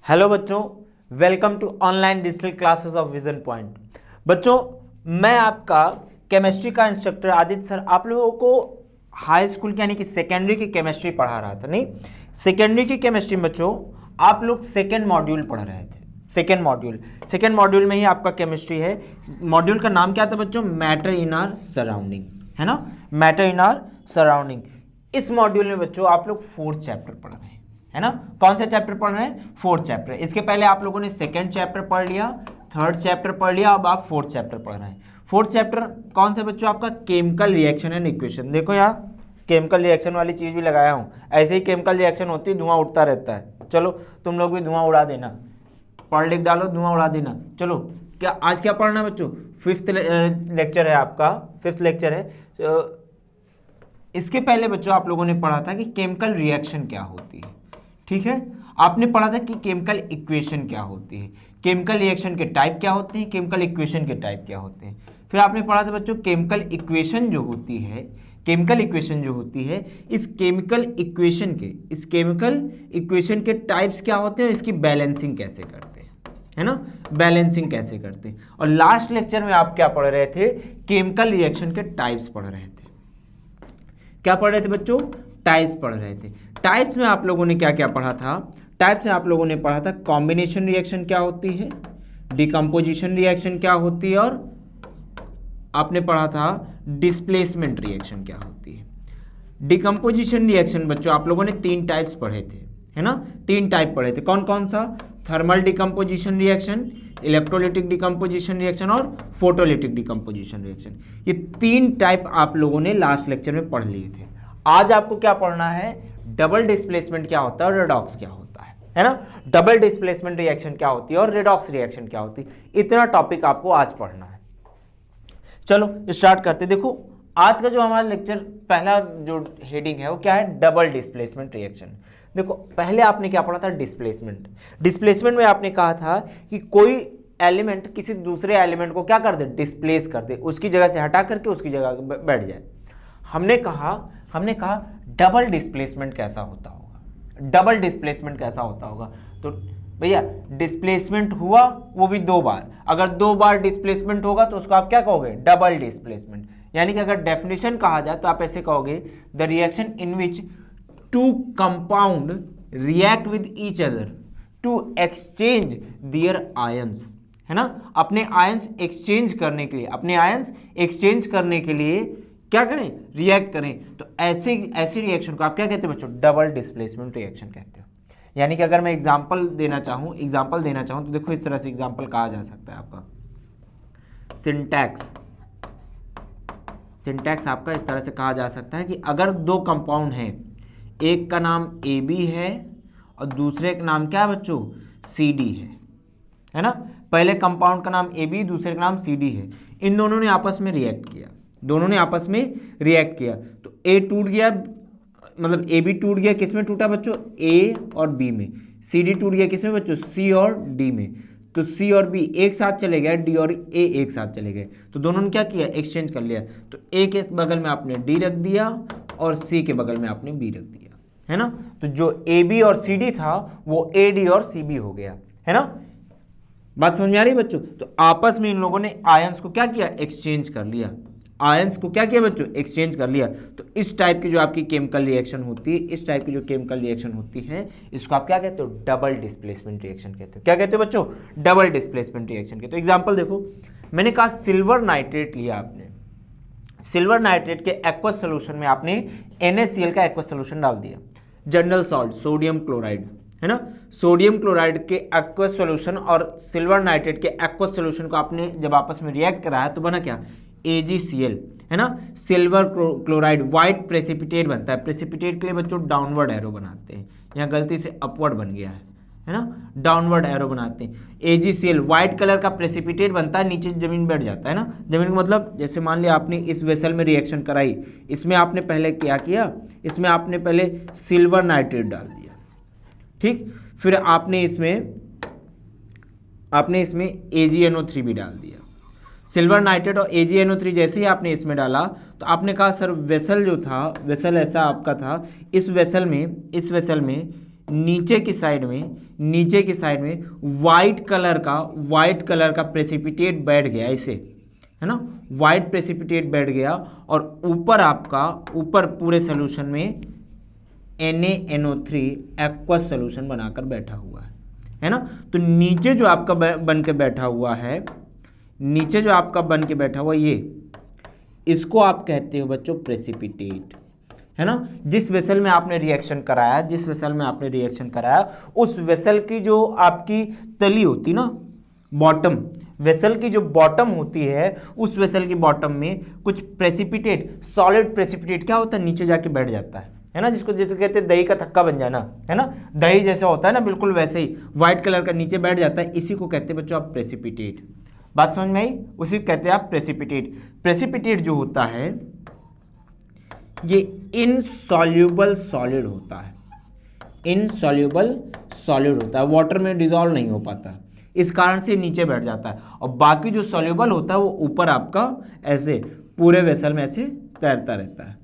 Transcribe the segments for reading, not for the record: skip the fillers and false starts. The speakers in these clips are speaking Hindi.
हेलो बच्चों, welcome to online digital classes of Vision Point. बच्चों, मैं आपका केमिस्ट्री का इंस्ट्रक्टर आदित्य सर आप लोगों को हाई स्कूल की यानी कि सेकेंडरी की केमिस्ट्री पढ़ा रहा था। नहीं, सेकेंडरी की केमिस्ट्री में बच्चों आप लोग सेकेंड मॉड्यूल पढ़ रहे थे। सेकेंड मॉड्यूल में ही आपका केमिस्ट्री है। मॉड्यूल का नाम क्या था बच्चों? मैटर इन आर सराउंडिंग, है ना, मैटर इन आर सराउंडिंग। इस मॉड्यूल में बच्चों आप लोग फोर्थ चैप्टर पढ़ रहे हैं, है ना। कौन सा चैप्टर पढ़ रहे हैं? Fourth chapter. इसके पहले आप लोगों ने सेकंड चैप्टर पढ़ लिया, थर्ड चैप्टर पढ़ लिया, अब आप फोर्थ चैप्टर पढ़ रहे हैं। फोर्थ चैप्टर कौन सा बच्चों? आपका केमिकल रिएक्शन एंड इक्वेशन। देखो यहाँ केमिकल रिएक्शन वाली चीज़ भी लगाया हूँ। ऐसे ही केमिकल रिएक्शन होती है, धुआं उठता रहता है। चलो तुम लोग भी धुआं उड़ा देना, पढ़ लिख डालो, धुआं उड़ा देना। चलो क्या आज क्या पढ़ना है बच्चों? फिफ्थ लेक्चर है आपका, फिफ्थ लेक्चर है। तो इसके पहले बच्चों आप लोगों ने पढ़ा था कि केमिकल रिएक्शन क्या होती है, ठीक है। आपने पढ़ा था कि केमिकल इक्वेशन क्या होती है, केमिकल रिएक्शन के टाइप क्या होते हैं, केमिकल इक्वेशन के टाइप क्या होते हैं। फिर आपने पढ़ा था बच्चों केमिकल इक्वेशन जो होती है, केमिकल इक्वेशन जो होती है, इस केमिकल इक्वेशन के टाइप्स क्या होते हैं, इसकी बैलेंसिंग कैसे करते हैं, है ना, बैलेंसिंग कैसे करते हैं। और लास्ट लेक्चर में आप क्या पढ़ रहे थे? केमिकल रिएक्शन के टाइप्स पढ़ रहे थे। क्या पढ़ रहे थे बच्चों? टाइप्स पढ़ रहे थे। टाइप्स में आप लोगों ने क्या क्या पढ़ा था? टाइप्स में आप लोगों ने पढ़ा था कॉम्बिनेशन रिएक्शन क्या होती है, डिकम्पोजिशन रिएक्शन क्या होती है, और आपने पढ़ा था डिस्प्लेसमेंट रिएक्शन क्या होती है। डिकम्पोजिशन रिएक्शन बच्चों आप लोगों ने तीन टाइप्स पढ़े थे, है ना, तीन टाइप पढ़े थे। कौन कौन सा? Thermal decomposition reaction, electrolytic decomposition reaction और फोटोलिटिक डिकम्पोजिशन रिएक्शन। ये तीन टाइप आप लोगों ने लास्ट लेक्चर में पढ़ लिए थे। आज आपको क्या पढ़ना है? डबल डिस्प्लेसमेंट क्या होता है और रेडॉक्स क्या होता है ना। डबल डिस्प्लेसमेंट रिएक्शन क्या होती है और रेडॉक्स रिएक्शन क्या होती है, इतना टॉपिक आपको आज पढ़ना है। चलो स्टार्ट करते। देखो आज का जो हमारा लेक्चर पहला जो हेडिंग है वो क्या है? Double displacement reaction. देखो पहले आपने क्या पढ़ा था? डिस्प्लेसमेंट में आपने कहा था कि कोई एलिमेंट किसी दूसरे एलिमेंट को क्या कर दे? डिस्प्लेस कर दे, उसकी जगह से हटा करके उसकी जगह बैठ जाए। हमने कहा डबल डिस्प्लेसमेंट कैसा होता होगा, डबल डिस्प्लेसमेंट कैसा होता होगा। तो भैया डिस्प्लेसमेंट हुआ वो भी दो बार, अगर दो बार डिस्प्लेसमेंट होगा तो उसको आप क्या कहोगे? Double displacement. यानी कि अगर डेफिनेशन कहा जाए तो आप ऐसे कहोगे the reaction in which two compound react with each other to exchange their ions, है ना। अपने आयंस एक्सचेंज करने के लिए क्या करें? रिएक्ट करें। तो ऐसे रिएक्शन को आप क्या कहते हैं बच्चों? डबल डिस्प्लेसमेंट रिएक्शन कहते हो। यानी कि अगर मैं एग्जांपल देना चाहूँ तो देखो इस तरह से एग्जांपल कहा जा सकता है आपका सिंटैक्स आपका इस तरह से कहा जा सकता है कि अगर दो कंपाउंड हैं, एक का नाम AB है और दूसरे का नाम क्या है बच्चों? CD है ना। पहले कंपाउंड का नाम AB, दूसरे का नाम CD है। इन दोनों ने आपस में रिएक्ट किया, तो A टूट गया, मतलब AB टूट गया, किस में टूटा बच्चों? A और B में। CD टूट गया किस में बच्चों? C और D में। तो C और B एक साथ चले गए, D और A एक साथ चले गए, तो दोनों ने क्या किया? एक्सचेंज कर लिया। तो A के बगल में आपने D रख दिया और C के बगल में आपने B रख दिया, है ना। तो जो AB और CD था वो AD और CB हो गया, है ना। बात समझ में आ रही है बच्चों? तो आपस में इन लोगों ने आयंस को क्या किया? एक्सचेंज कर लिया। एक्सचेंज कर लिया। तो इस टाइप की जो आपकी केमिकल रिएक्शन होती है, इसको आप क्या कहते हो? डबल डिस्प्लेसमेंट रिएक्शन कहते हो। क्या कहते हो बच्चों? डबल डिस्प्लेसमेंट रिएक्शन कहते हो। एग्जांपल देखो, मैंने कहा सिल्वर नाइट्रेट लिया आपने, सिल्वर नाइट्रेट के एक्वस सोल्यूशन में आपने NaCl का एक्वस सोल्यूशन डाल दिया। जनरल सॉल्ट सोडियम क्लोराइड, है ना, सोडियम क्लोराइड के एक्वस सॉल्यूशन और सिल्वर नाइट्रेट के एक्वस सॉल्यूशन को आपने जब आपस में रिएक्ट कराया तो बना क्या? AgCl, है ना। सिल्वर क्लोराइड व्हाइट प्रेसिपिटेट बनता है। प्रेसिपिटेट के लिए बच्चों डाउनवर्ड एरो बनाते हैं, यहाँ गलती से अपवर्ड बन गया है ना, डाउनवर्ड एरो बनाते हैं। AgCl व्हाइट कलर का प्रेसिपिटेट बनता है, नीचे जमीन बैठ जाता है ना। जमीन का मतलब जैसे मान लिया आपने इस वेसल में रिएक्शन कराई, इसमें आपने पहले क्या किया? इसमें आपने पहले सिल्वर नाइट्रेट डाल दिया, ठीक। फिर आपने इसमें AgNO3 भी डाल दिया। सिल्वर नाइट्रेट और AgNO3 जैसे ही आपने इसमें डाला तो आपने कहा सर वेसल जो था, वेसल ऐसा आपका था, इस वेसल में नीचे की साइड में वाइट कलर का प्रेसिपिटेट बैठ गया ऐसे, है ना, वाइट प्रेसिपिटेट बैठ गया और ऊपर पूरे सोल्यूशन में NaNO3 एक्वस सोल्यूशन बनाकर बैठा हुआ है ना। तो नीचे जो आपका बन के बैठा हुआ है, ये इसको आप कहते हो बच्चों प्रेसिपिटेट, है ना। जिस वेसल में आपने रिएक्शन कराया, उस वेसल की जो आपकी तली होती ना, बॉटम, वेसल की जो बॉटम होती है, उस वेसल की बॉटम में कुछ प्रेसिपिटेट, सॉलिड प्रेसिपिटेट क्या होता है, नीचे जाके बैठ जाता है ना, जिसको जैसे कहते हैं दही का थक्का बन जाना, है ना, दही जैसे होता है ना, बिल्कुल वैसे ही व्हाइट कलर का नीचे बैठ जाता है, इसी को कहते हैं बच्चों आप प्रेसिपिटेट। बात समझ में आई? उसी को कहते हैं आप प्रेसिपिटेट। प्रेसिपिटेट जो होता है ये इनसॉल्युबल सॉलिड होता है, वाटर में डिसॉल्व नहीं हो पाता, इस कारण से नीचे बैठ जाता है, और बाकी जो सॉल्युबल होता है वो ऊपर आपका ऐसे पूरे वेसल में ऐसे तैरता रहता है।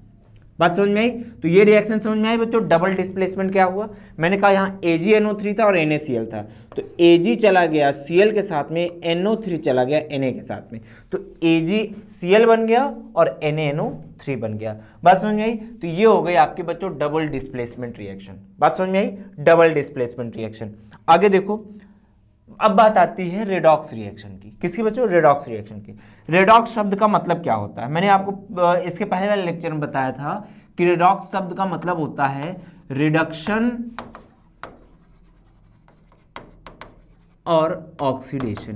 बात समझ में आई? तो ये रिएक्शन समझ में आई बच्चों। डबल डिस्प्लेसमेंट क्या हुआ, मैंने कहा यहाँ AgNO3 था और NaCl था, तो Ag चला गया Cl के साथ में, NO3 चला गया Na के साथ में, तो AgCl बन गया और NaNO3 बन गया। बात समझ में आई? तो ये हो गई आपके बच्चों डबल डिस्प्लेसमेंट रिएक्शन। बात समझ में आई? Double displacement reaction. आगे देखो, अब बात आती है रेडॉक्स रिएक्शन की। किसकी बच्चों? रेडॉक्स रिएक्शन की। रेडॉक्स शब्द का मतलब क्या होता है? मैंने आपको इसके पहले वाले लेक्चर में बताया था कि रेडॉक्स शब्द का मतलब होता है रिडक्शन और ऑक्सीडेशन।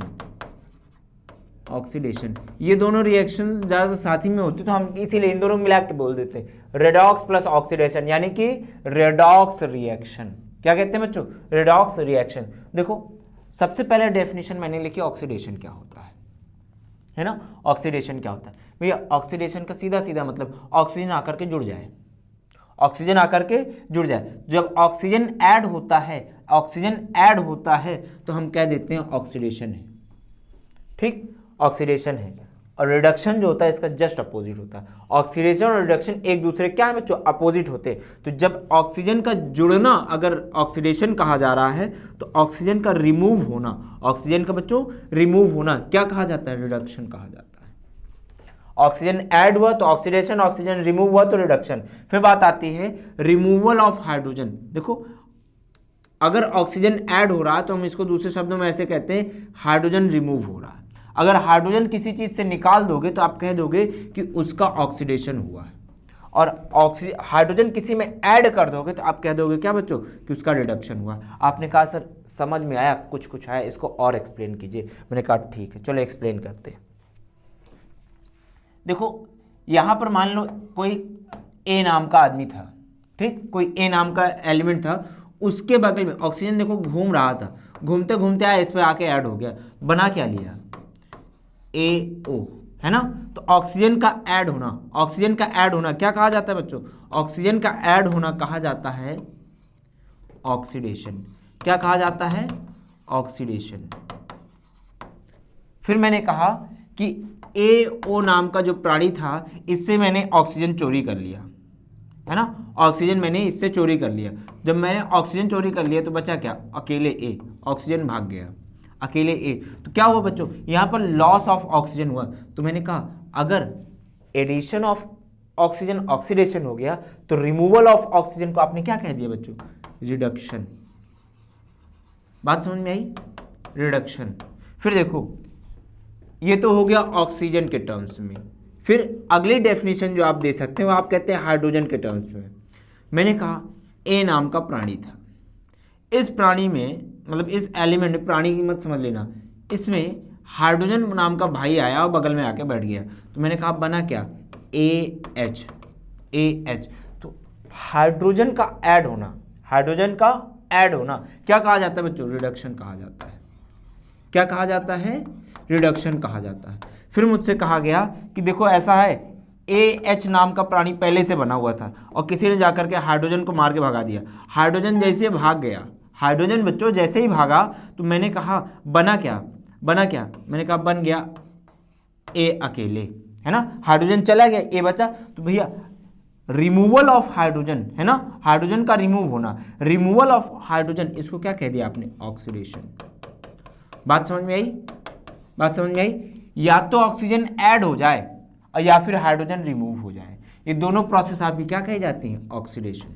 ये दोनों रिएक्शन ज्यादा साथ ही में होती, तो हम इसीलिए इन दोनों को मिला के बोल देते हैं रेडॉक्स प्लस ऑक्सीडेशन, यानी कि रेडॉक्स रिएक्शन। क्या कहते हैं बच्चों? Redox reaction. देखो सबसे पहले डेफिनेशन मैंने लिखी, ऑक्सीडेशन क्या होता है ना। ऑक्सीडेशन क्या होता है भैया? ऑक्सीडेशन का सीधा सीधा मतलब ऑक्सीजन आकर के जुड़ जाए, जब ऑक्सीजन ऐड होता है तो हम कह देते हैं ऑक्सीडेशन है, ठीक, ऑक्सीडेशन है। और रिडक्शन जो होता है इसका जस्ट अपोजिट होता है। ऑक्सीडेशन और रिडक्शन एक दूसरे क्या है बच्चों? अपोजिट होते हैं। तो जब ऑक्सीजन का जुड़ना अगर ऑक्सीडेशन कहा जा रहा है, तो ऑक्सीजन का रिमूव होना, क्या कहा जाता है? रिडक्शन कहा जाता है। ऑक्सीजन ऐड हुआ तो ऑक्सीडेशन, ऑक्सीजन रिमूव हुआ तो रिडक्शन। फिर बात आती है रिमूवल ऑफ हाइड्रोजन। देखो अगर ऑक्सीजन ऐड हो रहा है तो हम इसको दूसरे शब्दों में ऐसे कहते हैं हाइड्रोजन रिमूव हो रहा है। अगर हाइड्रोजन किसी चीज से निकाल दोगे तो आप कह दोगे कि उसका ऑक्सीडेशन हुआ है, और हाइड्रोजन किसी में ऐड कर दोगे तो आप कह दोगे क्या बच्चों? कि उसका रिडक्शन हुआ। आपने कहा सर समझ में आया, कुछ आया, इसको और एक्सप्लेन कीजिए। मैंने कहा ठीक है, चलो एक्सप्लेन करते हैं। देखो यहां पर मान लो कोई ए नाम का आदमी था, ठीक, कोई ए नाम का एलिमेंट था, उसके बगल में ऑक्सीजन देखो घूम रहा था, घूमते घूमते आया, इस पे आके ऐड हो गया, बना क्या लिया? AO, है ना। तो ऑक्सीजन का ऐड होना क्या कहा जाता है बच्चों? ऑक्सीजन का ऐड होना कहा जाता है ऑक्सीडेशन। क्या कहा जाता है? ऑक्सीडेशन। फिर मैंने कहा कि AO नाम का जो प्राणी था, इससे मैंने ऑक्सीजन चोरी कर लिया, है ना, ऑक्सीजन मैंने इससे चोरी कर लिया। जब मैंने ऑक्सीजन चोरी कर लिया तो बचा क्या? अकेले A, ऑक्सीजन भाग गया, अकेले A। तो क्या हुआ बच्चों? यहां पर लॉस ऑफ ऑक्सीजन हुआ। तो मैंने कहा अगर एडिशन ऑफ ऑक्सीजन ऑक्सीडेशन हो गया तो रिमूवल ऑफ ऑक्सीजन को आपने क्या कह दिया बच्चों? रिडक्शन। बात समझ में आई? रिडक्शन। फिर देखो ये तो हो गया ऑक्सीजन के टर्म्स में। फिर अगली डेफिनेशन जो आप दे सकते हो आप कहते हैं हाइड्रोजन के टर्म्स में। मैंने कहा ए नाम का प्राणी था, इस प्राणी में मतलब इस एलिमेंट में, प्राणी की मत समझ लेना, इसमें हाइड्रोजन नाम का भाई आया और बगल में आके बैठ गया। तो मैंने कहा बना क्या? AH। तो हाइड्रोजन का ऐड होना क्या कहा जाता है बच्चों? रिडक्शन कहा जाता है। क्या कहा जाता है? रिडक्शन कहा जाता है। फिर मुझसे कहा गया कि देखो ऐसा है, AH नाम का प्राणी पहले से बना हुआ था और किसी ने जाकर के हाइड्रोजन को मार के भगा दिया। हाइड्रोजन जैसे भाग गया, हाइड्रोजन बच्चों जैसे ही भागा तो मैंने कहा बना क्या? मैंने कहा बन गया A अकेले, है ना। हाइड्रोजन चला गया, A बचा। तो भैया रिमूवल ऑफ हाइड्रोजन, है ना, हाइड्रोजन का रिमूव होना, रिमूवल ऑफ हाइड्रोजन, इसको क्या कह दिया आपने, ऑक्सीडेशन। बात समझ में आई, बात समझ में आई। या तो ऑक्सीजन ऐड हो जाए और या फिर हाइड्रोजन रिमूव हो जाए, ये दोनों प्रोसेस आपकी क्या कही जाती हैं, ऑक्सीडेशन।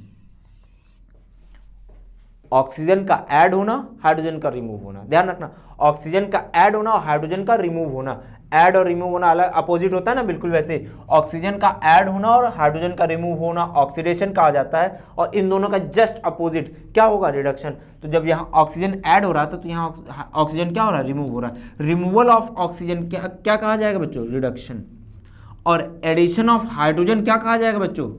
ऑक्सीजन का ऐड होना, हाइड्रोजन का रिमूव होना, ध्यान रखना, ऑक्सीजन का ऐड होना और हाइड्रोजन का रिमूव होना, ऐड और रिमूव होना अलग अपोजिट होता है ना, बिल्कुल वैसे ऑक्सीजन का ऐड होना और हाइड्रोजन का रिमूव होना ऑक्सीडेशन कहा जाता है, और इन दोनों का जस्ट अपोजिट क्या होगा, रिडक्शन। तो जब यहाँ ऑक्सीजन ऐड हो रहा था तो यहाँ ऑक्सीजन क्या हो रहा है, रिमूव हो रहा है। रिमूवल ऑफ ऑक्सीजन क्या कहा जाएगा बच्चों, रिडक्शन। और एडिशन ऑफ हाइड्रोजन क्या कहा जाएगा बच्चों,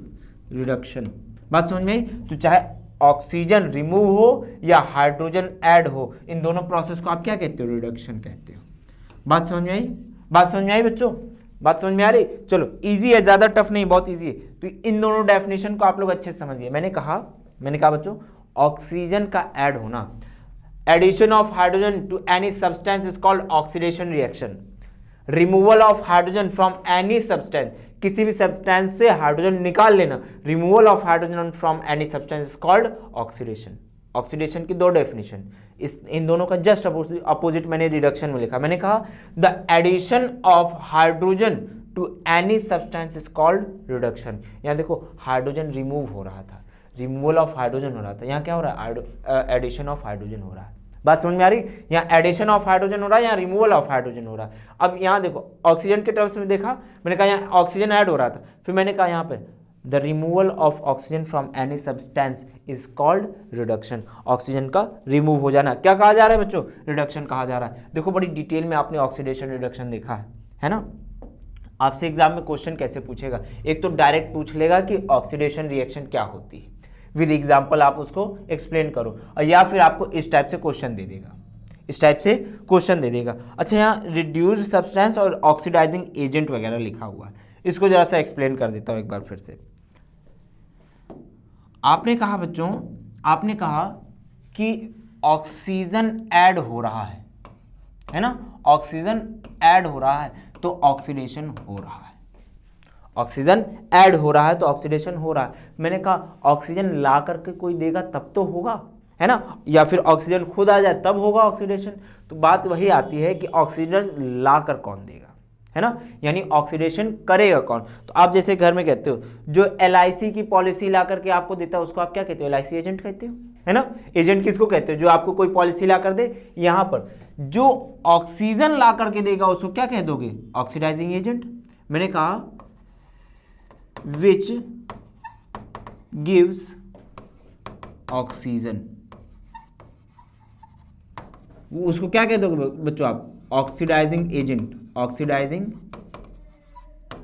रिडक्शन। बात समझ में आई। तो चाहे ऑक्सीजन रिमूव हो या हाइड्रोजन ऐड हो, इन दोनों प्रोसेस को आप क्या कहते हो, रिडक्शन कहते हो। बात समझ में आई, बात समझ में आई बच्चों, बात समझ में आ रही। चलो इजी है, ज्यादा टफ नहीं, बहुत इजी है। तो इन दोनों डेफिनेशन को आप लोग अच्छे से समझिए। मैंने कहा बच्चों, ऑक्सीजन का ऐड होना, addition of hydrogen to any substance is called oxidation reaction. Removal of hydrogen from any substance, किसी भी सब्सटेंस से हाइड्रोजन निकाल लेना, removal of hydrogen from any substance is called oxidation. Oxidation की दो डेफिनेशन, इन दोनों का जस्ट अपोजिट मैंने रिडक्शन में लिखा। मैंने कहा the addition of hydrogen to any substance is called reduction. यहाँ देखो हाइड्रोजन रिमूव हो रहा था, रिमूवल ऑफ हाइड्रोजन हो रहा था, यहाँ क्या हो रहा है, एडिशन ऑफ हाइड्रोजन हो रहा है। बात समझ में आ रही, यहाँ एडिशन ऑफ हाइड्रोजन हो रहा है, यहाँ रिमूवल ऑफ हाइड्रोजन हो रहा है। अब यहाँ देखो ऑक्सीजन के टर्म्स में देखा, मैंने कहा यहाँ ऑक्सीजन ऐड हो रहा था, फिर मैंने कहा यहाँ पे the removal of oxygen from any substance is called reduction. Oxygen का रिमूव हो जाना क्या कहा जा रहा है बच्चों, रिडक्शन कहा जा रहा है। देखो बड़ी डिटेल में आपने ऑक्सीडेशन रिडक्शन देखा है ना। आपसे एग्जाम में क्वेश्चन कैसे पूछेगा, एक तो डायरेक्ट पूछ लेगा कि ऑक्सीडेशन रिएक्शन क्या होती है, विद एग्जाम्पल आप उसको एक्सप्लेन करो, और या फिर आपको इस टाइप से क्वेश्चन दे देगा, इस टाइप से क्वेश्चन दे देगा। अच्छा यहाँ रिड्यूस्ड सब्सटेंस और ऑक्सीडाइजिंग एजेंट वगैरह लिखा हुआ है, इसको जरा सा एक्सप्लेन कर देता हूँ एक बार फिर से। आपने कहा बच्चों, आपने कहा कि ऑक्सीजन ऐड हो रहा है ना, ऑक्सीजन ऐड हो रहा है तो ऑक्सीडेशन हो रहा है, ऑक्सीजन ऐड हो रहा है तो ऑक्सीडेशन हो रहा है। मैंने कहा ऑक्सीजन ला करके कोई देगा तब तो होगा, है ना, या फिर ऑक्सीजन खुद आ जाए तब होगा ऑक्सीडेशन। तो बात वही आती है कि ऑक्सीजन ला कर कौन देगा, है ना, यानी ऑक्सीडेशन करेगा कौन। तो आप जैसे घर में कहते हो जो LIC की पॉलिसी ला करके आपको देता है उसको आप क्या कहते हो, LIC एजेंट कहते हो, है ना। एजेंट किसको कहते हो, जो आपको कोई पॉलिसी ला कर दे। यहाँ पर जो ऑक्सीजन ला करके देगा उसको क्या कह दोगे, ऑक्सीडाइजिंग एजेंट। मैंने कहा विच गिव्स ऑक्सीजन, उसको क्या कह दोगे बच्चों आप, ऑक्सीडाइजिंग एजेंट, ऑक्सीडाइजिंग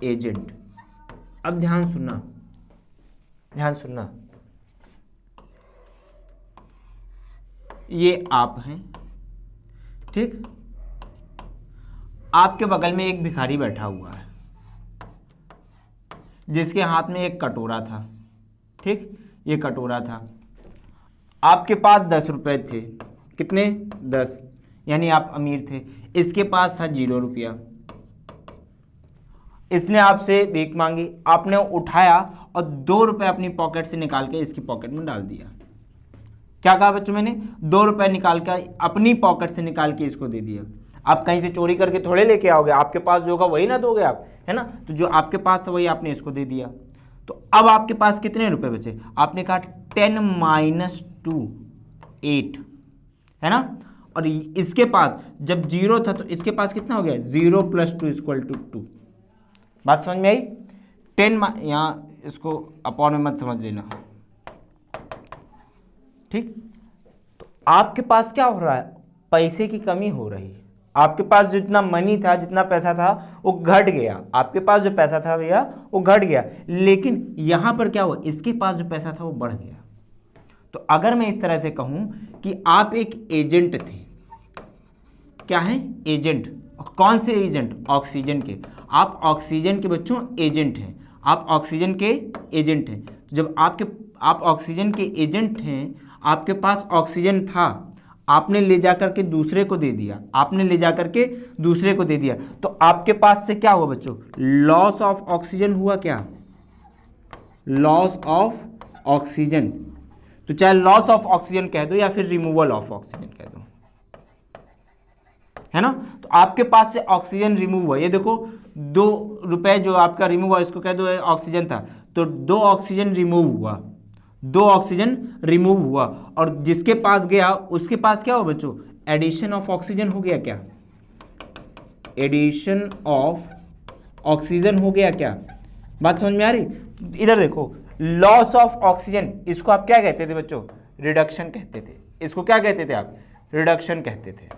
एजेंट। अब ध्यान सुनना, ध्यान सुनना, ये आप हैं, ठीक, आपके बगल में एक भिखारी बैठा हुआ है जिसके हाथ में एक कटोरा था, ठीक, ये कटोरा था। आपके पास 10 रुपए थे, कितने, 10, यानी आप अमीर थे। इसके पास था 0 रुपया, इसने आपसे भीख मांगी, आपने उठाया और 2 रुपए अपनी पॉकेट से निकाल के इसकी पॉकेट में डाल दिया। क्या कहा बच्चों मैंने, 2 रुपए निकाल कर अपनी पॉकेट से निकाल के इसको दे दिया। आप कहीं से चोरी करके थोड़े लेके आओगे, आपके पास जो होगा वही ना दोगे आप, है ना। तो जो आपके पास था वही आपने इसको दे दिया। तो अब आपके पास कितने रुपए बचे, आपने कहा 10 - 2 8, है ना। और इसके पास जब 0 था तो इसके पास कितना हो गया, 0 + 2 = 2। बात समझ में आई। 10 यहाँ इसको अपॉन में मत समझ लेना, ठीक। तो आपके पास क्या हो रहा है, पैसे की कमी हो रही है। आपके पास जितना मनी था, जितना पैसा था वो घट गया, आपके पास जो पैसा था भैया वो घट गया। लेकिन यहां पर क्या हुआ, इसके पास जो पैसा था वो बढ़ गया। तो अगर मैं इस तरह से कहूं कि आप एक एजेंट थे, क्या है, एजेंट। कौन से एजेंट, ऑक्सीजन के। आप ऑक्सीजन के बच्चों एजेंट हैं, आप ऑक्सीजन के एजेंट हैं। तो जब आप ऑक्सीजन के एजेंट हैं, आपके पास ऑक्सीजन था, आपने ले जाकर के दूसरे को दे दिया, आपने ले जाकर के दूसरे को दे दिया, तो आपके पास से क्या हुआ बच्चों, लॉस ऑफ ऑक्सीजन हुआ क्या, लॉस ऑफ ऑक्सीजन, तो चाहे लॉस ऑफ ऑक्सीजन कह दो या फिर रिमूवल ऑफ ऑक्सीजन कह दो, है ना। तो आपके पास से ऑक्सीजन रिमूव हुआ, ये देखो 2 रुपए जो आपका रिमूव हुआ, इसको कह दो ऑक्सीजन था, तो 2 ऑक्सीजन रिमूव हुआ, 2 ऑक्सीजन रिमूव हुआ, और जिसके पास गया उसके पास क्या हो बच्चों, एडिशन ऑफ ऑक्सीजन हो गया क्या, एडिशन ऑफ ऑक्सीजन हो गया क्या, बात समझ में आ रही। इधर देखो, लॉस ऑफ ऑक्सीजन, इसको आप क्या कहते थे बच्चों, रिडक्शन कहते थे, इसको क्या कहते थे आप, रिडक्शन कहते थे।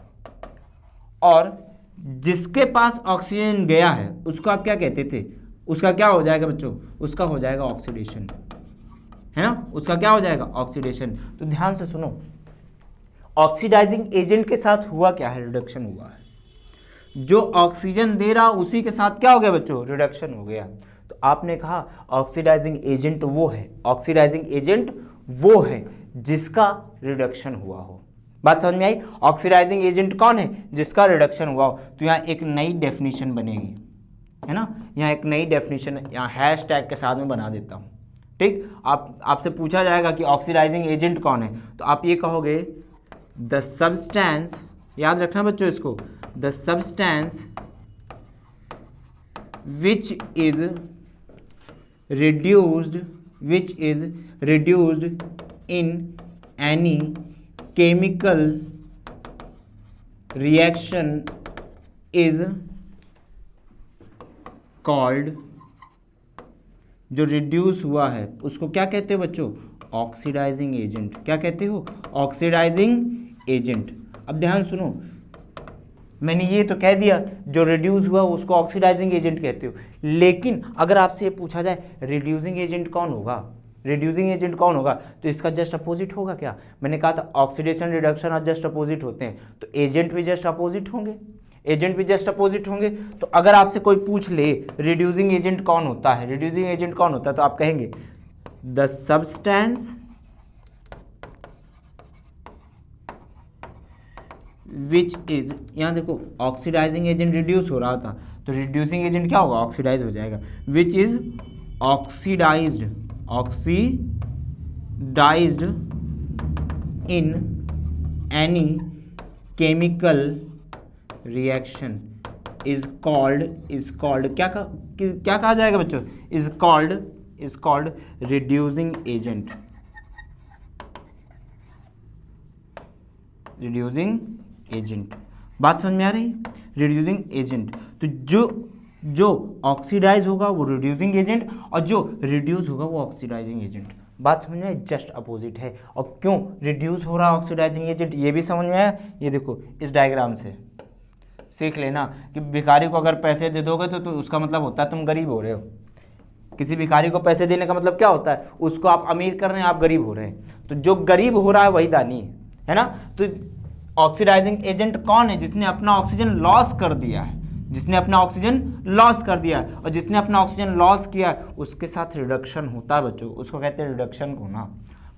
और जिसके पास ऑक्सीजन गया है उसको आप क्या कहते थे, उसका क्या हो जाएगा बच्चों, उसका हो जाएगा ऑक्सीडेशन, है ना, उसका क्या हो जाएगा, ऑक्सीडेशन। तो ध्यान से सुनो, ऑक्सीडाइजिंग एजेंट के साथ हुआ क्या है, रिडक्शन हुआ है। जो ऑक्सीजन दे रहा उसी के साथ क्या हो गया बच्चों, रिडक्शन हो गया। तो आपने कहा ऑक्सीडाइजिंग एजेंट वो है, ऑक्सीडाइजिंग एजेंट वो है जिसका रिडक्शन हुआ हो। बात समझ में आई। ऑक्सीडाइजिंग एजेंट कौन है, जिसका रिडक्शन हुआ हो। तो यहाँ एक नई डेफिनेशन बनेगी, है ना, यहाँ एक नई डेफिनेशन यहाँ हैश टैग के साथ में बना देता हूँ, ठीक। आपसे पूछा जाएगा कि ऑक्सीडाइजिंग एजेंट कौन है, तो आप ये कहोगे द सब्सटेंस, याद रखना बच्चों इसको, the substance which is reduced in any chemical reaction is called, जो रिड्यूस हुआ है उसको क्या कहते हो बच्चों, ऑक्सीडाइजिंग एजेंट। क्या कहते हो, ऑक्सीडाइजिंग एजेंट। अब ध्यान सुनो, मैंने ये तो कह दिया जो रिड्यूस हुआ उसको ऑक्सीडाइजिंग एजेंट कहते हो, लेकिन अगर आपसे ये पूछा जाए रिड्यूसिंग एजेंट कौन होगा, रिड्यूसिंग एजेंट कौन होगा, तो इसका जस्ट अपोजिट होगा क्या। मैंने कहा था ऑक्सीडेशन रिडक्शन और जस्ट अपोजिट होते हैं, तो एजेंट भी जस्ट अपोजिट होंगे, एजेंट भी जस्ट अपोजिट होंगे। तो अगर आपसे कोई पूछ ले रिड्यूसिंग एजेंट कौन होता है, रिड्यूसिंग एजेंट कौन होता है, तो आप कहेंगे द सब्सटेंस विच इज, यहाँ देखो ऑक्सीडाइजिंग एजेंट रिड्यूस हो रहा था, तो रिड्यूसिंग एजेंट क्या होगा, ऑक्सीडाइज हो जाएगा, which is oxidised in any chemical reaction is called क्या कहा जाएगा बच्चों, is called reducing agent, reducing agent. बात समझ में आ रही, रिड्यूसिंग एजेंट। तो जो ऑक्सीडाइज होगा वो रिड्यूसिंग एजेंट, और जो रिड्यूस होगा वो ऑक्सीडाइजिंग एजेंट। बात समझ में आई, जस्ट अपोजिट है। और क्यों रिड्यूस हो रहा है ऑक्सीडाइजिंग एजेंट, ये भी समझ में आया। ये देखो इस डायग्राम से सीख लेना कि भिखारी को अगर पैसे दे दोगे तो उसका मतलब होता है तुम गरीब हो रहे हो। किसी भिखारी को पैसे देने का मतलब क्या होता है, उसको आप अमीर कर रहे हैं, आप गरीब हो रहे हैं। तो जो गरीब हो रहा है वही दानी है ना। तो ऑक्सीडाइजिंग एजेंट कौन है, जिसने अपना ऑक्सीजन लॉस कर दिया है, जिसने अपना ऑक्सीजन लॉस कर दिया है, और जिसने अपना ऑक्सीजन लॉस किया उसके साथ रिडक्शन होता है बच्चों, उसको कहते हैं रिडक्शन होना।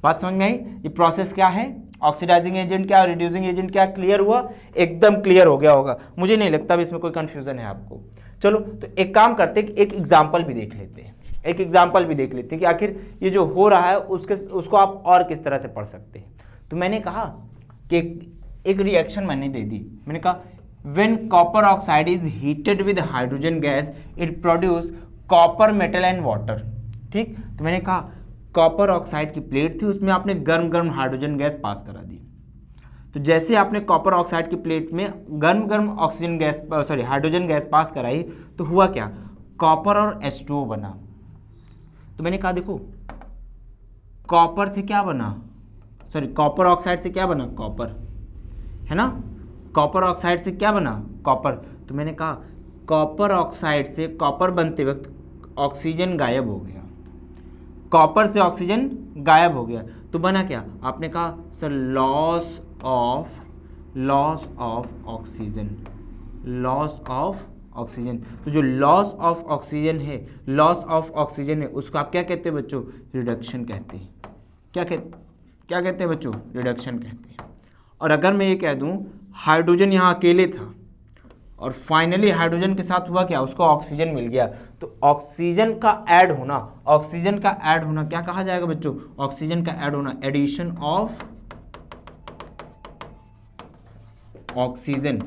बात समझ में आई। ये प्रोसेस क्या है, ऑक्सीडाइजिंग एजेंट क्या, रिड्यूसिंग एजेंट क्या, क्लियर हुआ, एकदम क्लियर हो गया होगा। मुझे नहीं लगता इसमें कोई कंफ्यूजन है आपको। चलो तो एक काम करते हैं कि एक एग्जाम्पल भी देख लेते हैं, एक एग्जाम्पल भी देख लेते हैं कि आखिर ये जो हो रहा है उसको आप और किस तरह से पढ़ सकते हैं। तो मैंने कहा कि एक रिएक्शन मैंने दे दी, मैंने कहा when copper oxide is heated with hydrogen gas it produce copper metal and water. ठीक, तो मैंने कहा कॉपर ऑक्साइड की प्लेट थी, उसमें आपने गर्म गर्म हाइड्रोजन गैस पास करा दी। तो जैसे आपने कॉपर ऑक्साइड की प्लेट में गर्म गर्म oxygen gas hydrogen gas pass कराई, तो हुआ क्या, कॉपर और H2O बना। तो मैंने कहा देखो कॉपर से क्या बना, कॉपर ऑक्साइड से क्या बना, कॉपर, है ना। कॉपर ऑक्साइड से क्या बना, कॉपर। तो मैंने कहा कॉपर ऑक्साइड से कॉपर बनते वक्त ऑक्सीजन गायब हो गया, कॉपर से ऑक्सीजन गायब हो गया, तो बना क्या, आपने कहा sir loss of oxygen, loss of oxygen. तो जो लॉस ऑफ ऑक्सीजन है, लॉस ऑफ ऑक्सीजन है, उसको आप क्या कहते हैं बच्चों, रिडक्शन कहते हैं। क्या कहते हैं बच्चों, रिडक्शन कहते हैं। और अगर मैं ये कह दूं हाइड्रोजन यहाँ अकेले था, और फाइनली हाइड्रोजन के साथ हुआ क्या, उसको ऑक्सीजन मिल गया। तो ऑक्सीजन का ऐड होना, ऑक्सीजन का ऐड होना क्या कहा जाएगा बच्चों, ऑक्सीजन का ऐड होना addition of oxygen,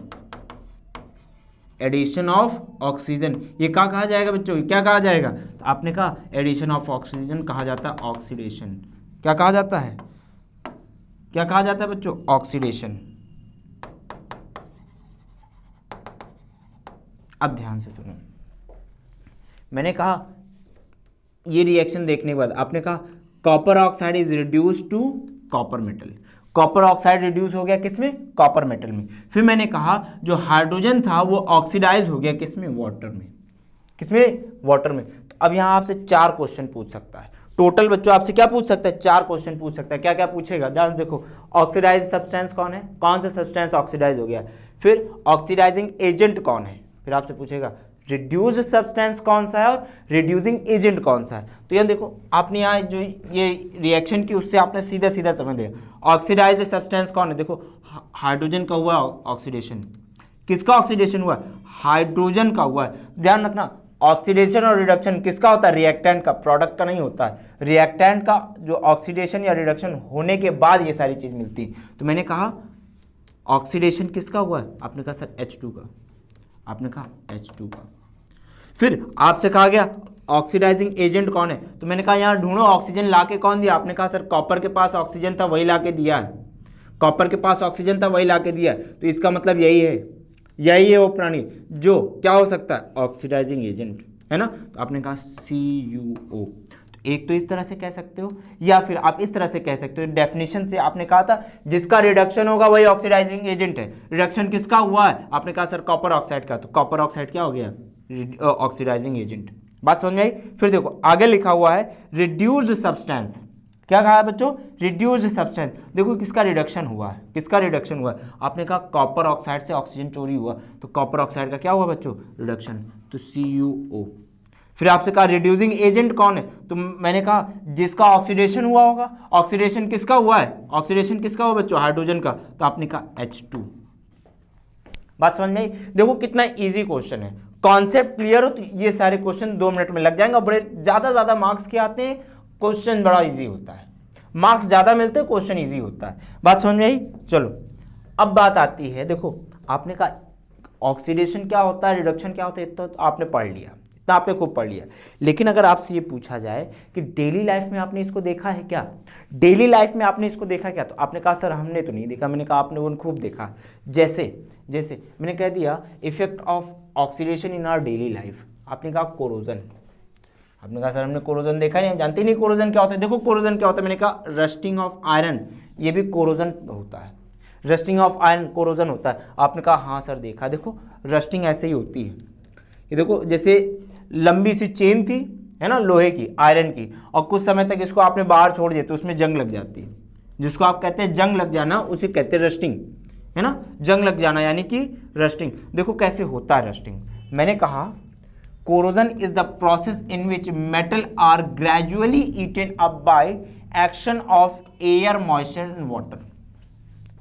addition of oxygen, ये क्या कहा जाएगा बच्चों, क्या कहा जाएगा, तो आपने कहा एडिशन ऑफ ऑक्सीजन कहा जाता है ऑक्सीडेशन। क्या कहा जाता है, क्या कहा जाता है बच्चों, ऑक्सीडेशन। अब ध्यान से सुनो, मैंने कहा ये रिएक्शन देखने के बाद आपने कहा copper oxide is reduce to copper metal, copper oxide reduce हो गया किसमें, कॉपर मेटल में। फिर मैंने कहा जो हाइड्रोजन था वो ऑक्सीडाइज हो गया किसमें, वाटर में, किसमें, वाटर में। तो अब यहाँ आपसे 4 क्वेश्चन पूछ सकता है टोटल बच्चों, आपसे क्या पूछ सकता है, 4 क्वेश्चन पूछ सकता है। क्या क्या पूछेगा, ध्यान देखो, ऑक्सीडाइज सब्सटेंस कौन है, कौन सा सब्सटेंस ऑक्सीडाइज हो गया, फिर ऑक्सीडाइजिंग एजेंट कौन है, फिर आपसे पूछेगा रिड्यूस्ड सब्सटेंस कौन सा है और रिड्यूसिंग एजेंट कौन सा है। तो यहाँ देखो आपने यहाँ जो ये रिएक्शन की उससे आपने सीधा सीधा समझ लिया, ऑक्सीडाइज्ड सब्सटेंस कौन है, देखो हाइड्रोजन का हुआ ऑक्सीडेशन, किसका ऑक्सीडेशन हुआ, हाइड्रोजन का हुआ है। ध्यान रखना ऑक्सीडेशन और रिडक्शन किसका होता है, रिएक्टेंट का, प्रोडक्ट का नहीं होता है। रिएक्टेंट का जो ऑक्सीडेशन या रिडक्शन होने के बाद ये सारी चीज मिलती है। तो मैंने कहा ऑक्सीडेशन किसका हुआ है, आपने कहा सर H2 का, आपने कहा H2 का। फिर आपसे कहा गया ऑक्सीडाइजिंग एजेंट कौन है, तो मैंने कहा यहाँ ढूंढो ऑक्सीजन लाके कौन दिया, आपने कहा सर कॉपर के पास ऑक्सीजन था वही लाके दिया है, कॉपर के पास ऑक्सीजन था वही लाके दिया है। तो इसका मतलब यही है, यही है वो प्राणी जो क्या हो सकता है, ऑक्सीडाइजिंग एजेंट, है ना। तो आपने कहा CuO। तो एक तो इस तरह से कह सकते हो, या फिर आप इस तरह से कह सकते हो, डेफिनेशन से आपने कहा था जिसका रिडक्शन होगा वही ऑक्सीडाइजिंग एजेंट है। रिडक्शन किसका हुआ है, आपने कहा सर कॉपर ऑक्साइड का, तो कॉपर ऑक्साइड क्या हो गया, ऑक्सीडाइजिंग एजेंट। बात समझ में आई। फिर देखो आगे लिखा हुआ है रिड्यूस्ड सब्सटेंस, क्या कहा है बच्चों, रिड्यूस्ड सब्सटेंस। देखो किसका रिडक्शन हुआ है, किसका रिडक्शन हुआ है, आपने कहा कॉपर ऑक्साइड से ऑक्सीजन चोरी हुआ, तो कॉपर ऑक्साइड का क्या हुआ बच्चों, रिडक्शन, तो CuO। फिर आपसे कहा रिड्यूसिंग एजेंट कौन है, तो मैंने कहा जिसका ऑक्सीडेशन हुआ होगा, ऑक्सीडेशन किसका हुआ है, ऑक्सीडेशन किसका हुआ बच्चों, हाइड्रोजन का, तो आपने कहा H2। बात समझ में आई। देखो कितना इजी क्वेश्चन है, कॉन्सेप्ट क्लियर हो तो ये सारे क्वेश्चन 2 मिनट में लग जाएंगे। बड़े ज्यादा मार्क्स के आते हैं, क्वेश्चन बड़ा इजी होता है, मार्क्स ज्यादा मिलते हैं, क्वेश्चन इजी होता है। बात समझ में आई। चलो अब बात आती है, देखो आपने कहा ऑक्सीडेशन क्या होता है, रिडक्शन क्या होता है, तो आपने पढ़ लिया, इतना आपने खूब पढ़ लिया। लेकिन अगर आपसे ये पूछा जाए कि डेली लाइफ में आपने इसको देखा है क्या, डेली लाइफ में आपने इसको देखा क्या, तो आपने कहा सर हमने तो नहीं देखा। मैंने कहा आपने वो खूब देखा। जैसे मैंने कह दिया effect of oxidation in our daily life, आपने कहा कोरोजन, आपने कहा सर हमने कोरोजन देखा नहीं, हम जानते नहीं कोरोजन क्या होता है। देखो कोरोजन क्या होता है, मैंने कहा रस्टिंग ऑफ आयरन, ये भी कोरोजन होता है, रस्टिंग ऑफ आयरन कोरोजन होता है। आपने कहा हाँ सर देखा। देखो रस्टिंग ऐसे ही होती है, ये देखो जैसे लंबी सी चेन थी, है ना, लोहे की, आयरन की, और कुछ समय तक इसको आपने बाहर छोड़ दिया तो उसमें जंग लग जाती है, जिसको आप कहते हैं जंग लग जाना, उसे कहते हैं रस्टिंग, है ना, जंग लग जाना यानी कि रस्टिंग। देखो कैसे होता है रस्टिंग, मैंने कहा corrosion is the process in which metal are gradually eaten up by action of air, moisture and water,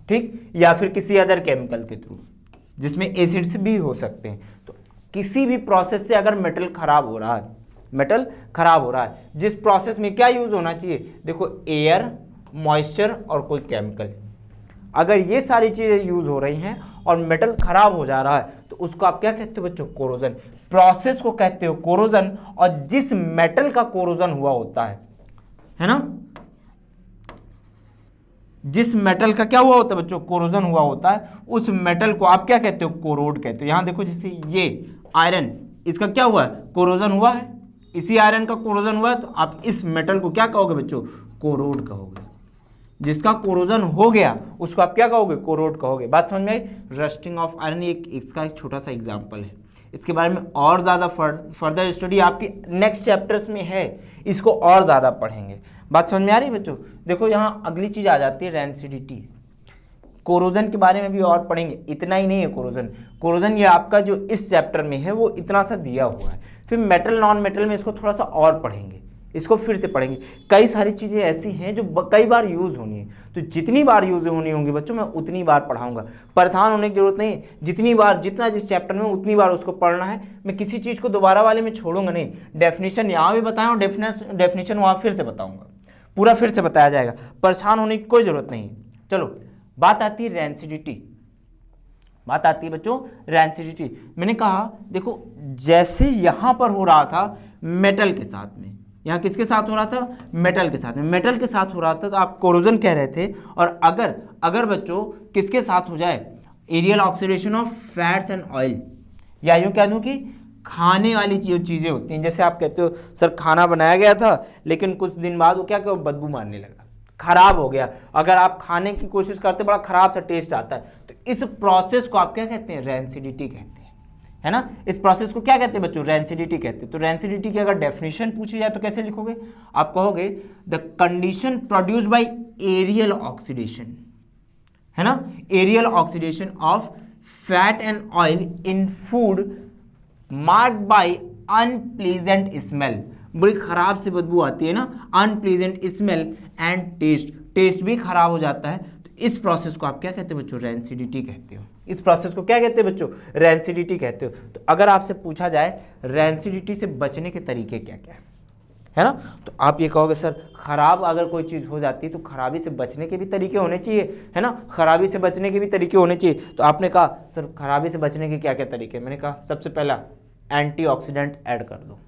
ठीक, या फिर किसी अदर केमिकल के थ्रू, जिसमें एसिड्स भी हो सकते हैं। तो किसी भी प्रोसेस से अगर मेटल खराब हो रहा है, मेटल खराब हो रहा है, जिस प्रोसेस में क्या यूज होना चाहिए, देखो एयर, मॉइस्चर और कोई केमिकल, अगर ये सारी चीजें यूज हो रही हैं और मेटल खराब हो जा रहा है तो उसको आप क्या कहते हो बच्चों, कोरोजन, प्रोसेस को कहते हो कोरोजन। और जिस मेटल का कोरोजन हुआ होता है ना, जिस मेटल का क्या हुआ होता है बच्चों, कोरोजन हुआ होता है, उस मेटल को आप क्या कहते हो, कोरोड कहते हो। यहां देखो जैसे ये आयरन, इसका क्या हुआ है, कोरोजन हुआ है, इसी आयरन का कोरोजन हुआ है, तो आप इस मेटल को क्या कहोगे बच्चों, कोरोड कहोगे। जिसका कोरोजन हो गया उसको आप क्या कहोगे, कोरोड कहोगे। बात समझ में आई। रस्टिंग ऑफ आयरन इसका एक छोटा सा एग्जांपल है, इसके बारे में और ज़्यादा फर्दर स्टडी आपकी नेक्स्ट चैप्टर्स में है, इसको और ज़्यादा पढ़ेंगे। बात समझ में आ रही है बच्चों। देखो यहाँ अगली चीज़ आ जाती है रेंसिडिटी, कोरोजन के बारे में भी और पढ़ेंगे। इतना ही नहीं है कोरोजन ये आपका जो इस चैप्टर में है वो इतना सा दिया हुआ है। फिर मेटल नॉन मेटल में इसको थोड़ा सा और पढ़ेंगे, इसको फिर से पढ़ेंगे। कई सारी चीज़ें ऐसी हैं जो कई बार यूज़ होनी है, तो जितनी बार यूज़ होनी होंगी बच्चों मैं उतनी बार पढ़ाऊंगा। परेशान होने की जरूरत नहीं, जितनी बार जितना जिस चैप्टर में उतनी बार उसको पढ़ना है। मैं किसी चीज़ को दोबारा वाले में छोड़ूंगा नहीं। डेफिनेशन यहाँ भी बताएं और डेफिनेशन वहाँ फिर से बताऊँगा, पूरा फिर से बताया जाएगा। परेशान होने की कोई ज़रूरत नहीं। चलो बात आती है रेंसिडिटी, बात आती है बच्चों रेंसिडिटी। मैंने कहा देखो जैसे यहाँ पर हो रहा था मेटल के साथ में, यहाँ किसके साथ हो रहा था, मेटल के साथ में, मेटल के साथ हो रहा था तो आप कोरोजन कह रहे थे। और अगर बच्चों किसके साथ हो जाए, aerial oxidation of fats and oil, या यूँ कह दूँ कि खाने वाली जो चीज़ें होती हैं, जैसे आप कहते हो सर खाना बनाया गया था लेकिन कुछ दिन बाद वो क्या बदबू मारने लगा, खराब हो गया। अगर आप खाने की कोशिश करते बड़ा खराब सा टेस्ट आता है, तो इस प्रोसेस को आप क्या कहते हैं, रेंसिडिटी कहते हैं, है ना। इस प्रोसेस को क्या कहते हैं बच्चों, रेंसिडिटी कहते हैं। तो रेंसिडिटी की अगर डेफिनेशन पूछी जाए तो कैसे लिखोगे, आप कहोगे the condition produced by aerial oxidation, है ना, aerial oxidation of fat and oil in food marked by unpleasant smell, बड़ी खराब से बदबू आती है ना, unpleasant smell and taste, taste भी खराब हो जाता है। तो इस प्रोसेस को आप क्या कहते हो बच्चों, रेंसिडिटी कहते हो। इस प्रोसेस को क्या कहते हैं बच्चों, रेंसिडिटी कहते हो। तो अगर आपसे पूछा जाए रेंसिडिटी से बचने के तरीके क्या क्या है ना, तो आप ये कहोगे सर खराब अगर कोई चीज़ हो जाती है तो खराबी से बचने के भी तरीके होने चाहिए, है ना, खराबी से बचने के भी तरीके होने चाहिए। तो आपने कहा सर खराबी से बचने के क्या क्या तरीके, मैंने कहा सबसे पहला एंटीऑक्सीडेंट ऐड कर दो,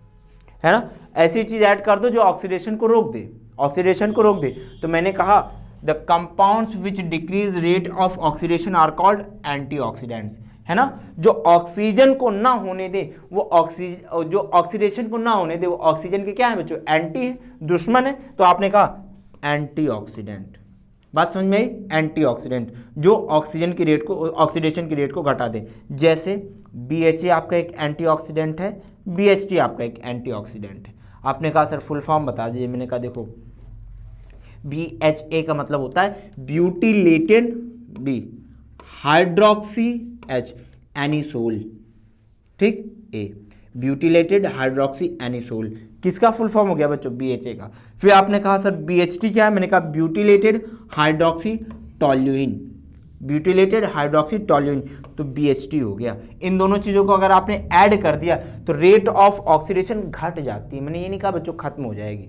है ना, ऐसी चीज़ ऐड कर दो जो ऑक्सीडेशन को रोक दे, ऑक्सीडेशन को रोक दे। तो मैंने कहा the compounds which decrease rate of oxidation are called antioxidants, है ना, जो ऑक्सीजन को ना होने दे वो जो ऑक्सीडेशन को ना होने दे वो ऑक्सीजन के क्या है बच्चों, एंटी है, दुश्मन है। तो आपने कहा एंटीऑक्सीडेंट, बात समझ में आई, एंटीऑक्सीडेंट जो ऑक्सीजन की रेट को, ऑक्सीडेशन की रेट को घटा दे। जैसे BHA आपका एक एंटीऑक्सीडेंट है, BHT आपका एक एंटीऑक्सीडेंट है। आपने कहा सर फुल फॉर्म बता दीजिए, मैंने कहा देखो BHA का मतलब होता है butylated B hydroxy H anisole, ठीक, ए ब्यूटिलेटेड हाइड्रोक्सी एनिसोल, किसका फुल फॉर्म हो गया बच्चों, BHA का। फिर आपने कहा सर BHT क्या है, मैंने कहा butylated hydroxy toluene, butylated hydroxy toluene, तो BHT हो गया। इन दोनों चीज़ों को अगर आपने ऐड कर दिया तो रेट ऑफ ऑक्सीडेशन घट जाती है। मैंने ये नहीं कहा बच्चों खत्म हो जाएगी,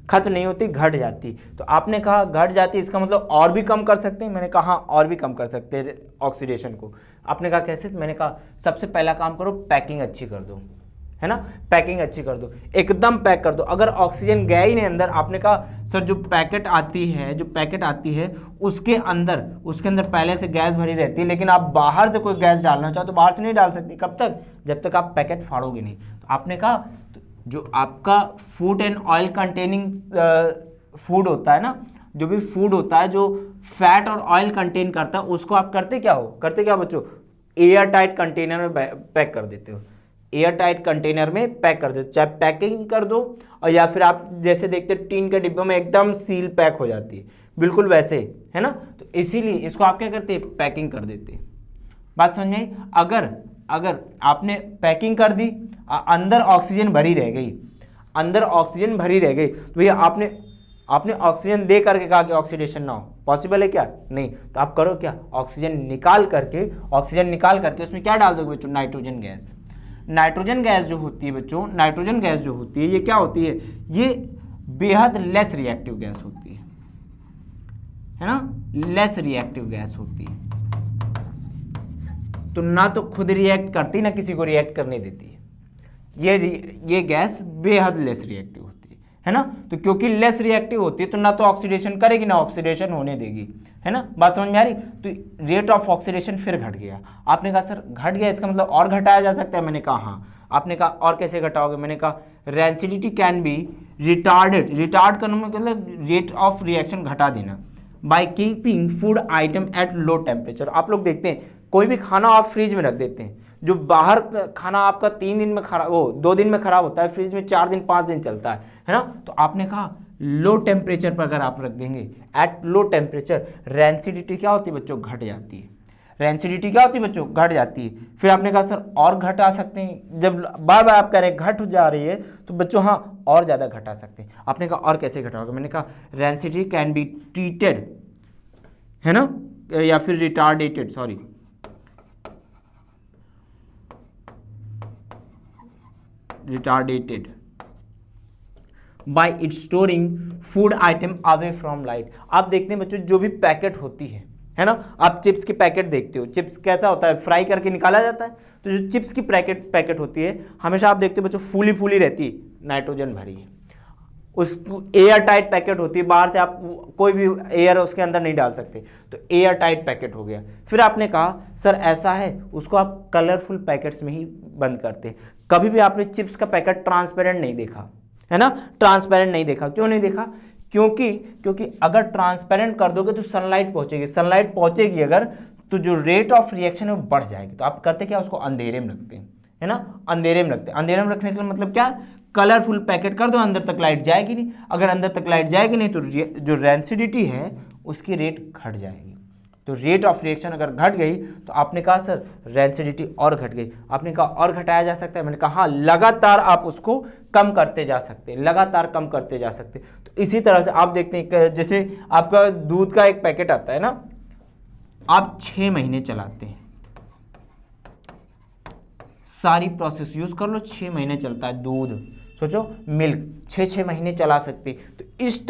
खत्म नहीं होती, घट जाती। तो आपने कहा घट जाती, इसका मतलब और भी कम कर सकते हैं, मैंने कहा हाँ और भी कम कर सकते हैं ऑक्सीडेशन को। आपने कहा कैसे, मैंने कहा सबसे पहला काम करो पैकिंग अच्छी कर दो, है ना, पैकिंग अच्छी कर दो, एकदम पैक कर दो। अगर ऑक्सीजन गया ही नहीं अंदर, आपने कहा सर जो पैकेट आती है, जो पैकेट आती है उसके अंदर पहले से गैस भरी रहती है, लेकिन आप बाहर से कोई गैस डालना चाहो तो बाहर से नहीं डाल सकते, कब तक, जब तक आप पैकेट फाड़ोगे नहीं। तो आपने कहा जो आपका food and oil containing food होता है ना, जो भी फूड होता है जो फैट और ऑयल कंटेन करता है, उसको आप करते क्या बच्चों, एयर टाइट कंटेनर में पैक कर देते हो, एयर टाइट कंटेनर में पैक कर देते हो, चाहे पैकिंग कर दो और या फिर आप जैसे देखते हो टीन के डिब्बों में एकदम सील पैक हो जाती है, बिल्कुल वैसे, है ना। तो इसीलिए इसको आप क्या करते हैं, पैकिंग कर देते हैं। बात समझ में आई। अगर आपने पैकिंग कर दी, अंदर ऑक्सीजन भरी रह गई, तो भैया आपने ऑक्सीजन दे करके कहा कि ऑक्सीडेशन ना हो, पॉसिबल है क्या, नहीं। तो आप करो क्या, ऑक्सीजन निकाल करके उसमें क्या डाल दोगे बच्चों, नाइट्रोजन गैस। नाइट्रोजन गैस जो होती है बच्चों, नाइट्रोजन गैस जो होती है ये क्या होती है, ये बेहद लेस रिएक्टिव गैस होती है ना, लेस रिएक्टिव गैस होती है। तो ना तो खुद रिएक्ट करती, ना किसी को रिएक्ट करने देती है। ये गैस बेहद लेस रिएक्टिव होती है ना। तो क्योंकि लेस रिएक्टिव होती है तो ना तो ऑक्सीडेशन करेगी ना ऑक्सीडेशन होने देगी, है ना, बात समझ में आ रही। तो रेट ऑफ ऑक्सीडेशन फिर घट गया। आपने कहा सर घट गया, इसका मतलब और घटाया जा सकता है, मैंने कहा हाँ। आपने कहा और कैसे घटाओगे, मैंने कहा रेंसिडिटी कैन बी रिटार्ड करने में मतलब रेट ऑफ रिएक्शन घटा देना by keeping food item at low temperature. आप लोग देखते हैं कोई भी खाना आप फ्रिज में रख देते हैं, जो बाहर खाना आपका 3 दिन में खराब, 2 दिन में खराब होता है, फ्रिज में 4 दिन 5 दिन चलता है ना। तो आपने कहा लो टेम्परेचर पर अगर आप रख देंगे, एट लो टेम्परेचर रेंसिडिटी क्या होती है बच्चों, घट जाती है। रेंसिडिटी क्या होती है बच्चों, घट जाती है। फिर आपने कहा सर और घटा सकते हैं, जब बार बार आप कह रहे हैं घट जा रही है तो बच्चों हाँ और ज़्यादा घटा सकते हैं। आपने कहा और कैसे घटाओगे, मैंने कहा रेंसिडिटी कैन बी ट्रीटेड, है ना, या फिर retarded, sorry, retarded by it storing food item away from light. आप देखते हैं बच्चों जो भी पैकेट होती है ना, आप चिप्स की पैकेट देखते हो, चिप्स कैसा होता है, फ्राई करके निकाला जाता है, तो जो चिप्स की पैकेट होती है हमेशा आप देखते हो बच्चों फूली फूली रहती है, नाइट्रोजन भरी है। उस एयर टाइट पैकेट होती है, बाहर से आप कोई भी एयर उसके अंदर नहीं डाल सकते, तो एयर टाइट पैकेट हो गया। फिर आपने कहा सर ऐसा है, उसको आप कलरफुल पैकेट्स में ही बंद करते हैं। कभी भी आपने चिप्स का पैकेट ट्रांसपेरेंट नहीं देखा, है ना, ट्रांसपेरेंट नहीं देखा। क्यों नहीं देखा, क्योंकि अगर ट्रांसपेरेंट कर दोगे तो सनलाइट पहुंचेगी, सनलाइट पहुंचेगी अगर तो जो रेट ऑफ रिएक्शन है वो बढ़ जाएगी। तो आप करते क्या, उसको अंधेरे में रखते हैं, है ना, अंधेरे में रखते हैं। अंधेरे में रखने का मतलब क्या, कलरफुल पैकेट कर दो, अंदर तक लाइट जाएगी नहीं। अगर अंदर तक लाइट जाएगी नहीं तो जो रेंसिडिटी है उसकी रेट घट जाएगी। तो रेट ऑफ रिएक्शन अगर घट गई तो आपने कहा सर रेंसिडिटी और घट गई, आपने कहा और घटाया जा सकता है, मैंने कहा हाँ लगातार आप उसको कम करते जा सकते हैं, लगातार कम करते जा सकते हैं। तो इसी तरह से आप देखते हैं जैसे आपका दूध का एक पैकेट आता है ना, आप 6 महीने चलाते हैं, सारी प्रोसेस यूज कर लो, 6 महीने चलता है दूध, सोचो मिल्क 6 महीने चला सकते। तो इस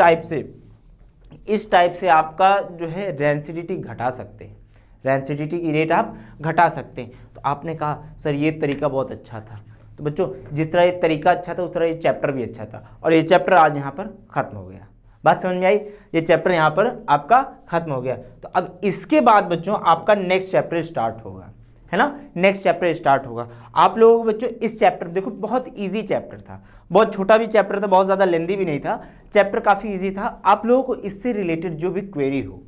टाइप से आपका जो है रेंसिडिटी घटा सकते हैं, रेंसिडिटी की रेट आप घटा सकते हैं। तो आपने कहा सर ये तरीका बहुत अच्छा था। तो बच्चों जिस तरह ये तरीका अच्छा था उस तरह ये चैप्टर भी अच्छा था, और ये चैप्टर आज यहाँ पर ख़त्म हो गया। बात समझ में आई, ये चैप्टर यहाँ पर आपका ख़त्म हो गया। तो अब इसके बाद बच्चों आपका नेक्स्ट चैप्टर स्टार्ट होगा, है ना, नेक्स्ट चैप्टर स्टार्ट होगा। आप लोगों को बच्चों इस चैप्टर देखो बहुत इजी चैप्टर था, बहुत छोटा भी चैप्टर था, बहुत ज़्यादा लेंदी भी नहीं था, चैप्टर काफ़ी इजी था। आप लोगों को इससे रिलेटेड जो भी क्वेरी हो,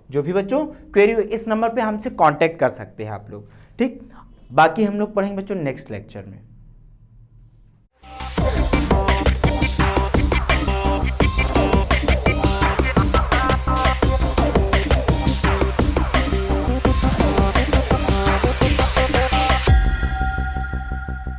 जो भी बच्चों क्वेरी हो, इस नंबर पे हमसे कांटेक्ट कर सकते हैं आप लोग, ठीक। बाकी हम लोग पढ़ेंगे बच्चों नेक्स्ट लेक्चर में।